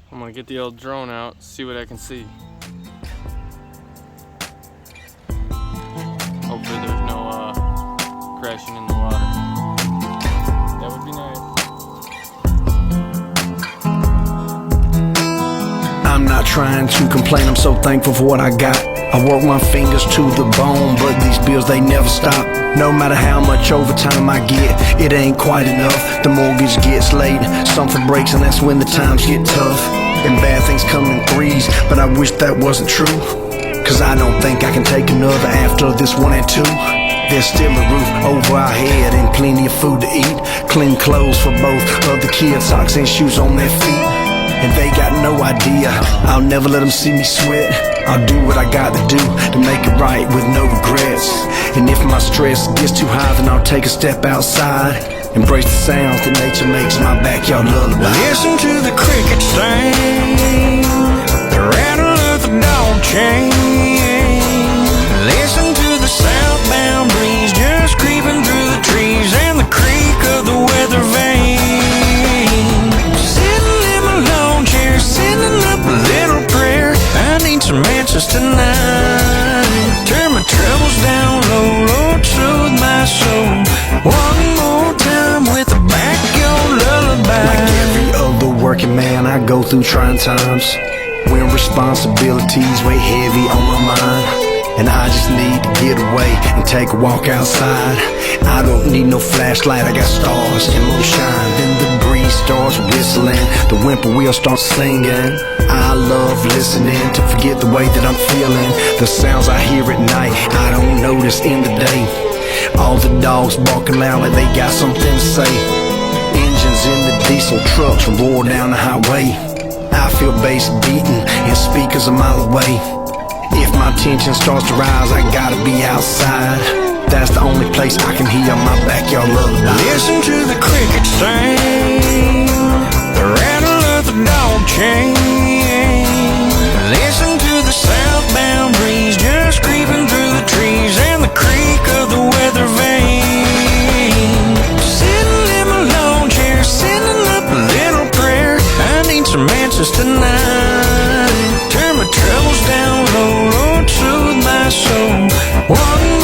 I'm gonna get the old drone out, see what I can see. Hopefully there's no crashing in the water. That would be nice. I'm not trying to complain, I'm so thankful for what I got. I work my fingers to the bone, but these bills, they never stop. No matter how much overtime I get, it ain't quite enough. The mortgage gets late, something breaks, and that's when the times get tough. And bad things come in threes, but I wish that wasn't true. Cause I don't think I can take another after this one and two. There's still a roof over our head and plenty of food to eat. Clean clothes for both of the kids, socks and shoes on their feet. And they got no idea, I'll never let them see me sweat. I'll do what I got to do to make it right with no regrets. And if my stress gets too high, then I'll take a step outside. Embrace the sounds that nature makes my backyard lullaby. Listen to the crickets sing, the rattle of the dog chain. Listen to the southbound breeze just creeping through the trees and the creak of the weather vane. Sitting in my lawn chair, sending up a little prayer. I need some answers tonight. Turn my troubles down low, Lord, soothe my soul. One more time with a backyard lullaby. Like every other working man, I go through trying times when responsibilities weigh heavy on my mind. And I just need to get away and take a walk outside. I don't need no flashlight, I got stars and moonshine. Then the breeze starts whistling, the whippoorwill starts singing. I love listening to forget the way that I'm feeling. The sounds I hear at night, I don't notice in the day. All the dogs barking loud like they got something to say. Engines in the diesel trucks roar down the highway. I feel bass beating and speakers a mile away. If my tension starts to rise, I gotta be outside. That's the only place I can hear my backyard lullaby. Listen to the crickets sing, the rattle of the dog chain. Listen to the southbound breeze just creeping through the trees and the creak of the weather vane. Sitting in my lawn chair, sending up a little prayer. I need some answers tonight. Turn my troubles down low, Lord, soothe my soul. One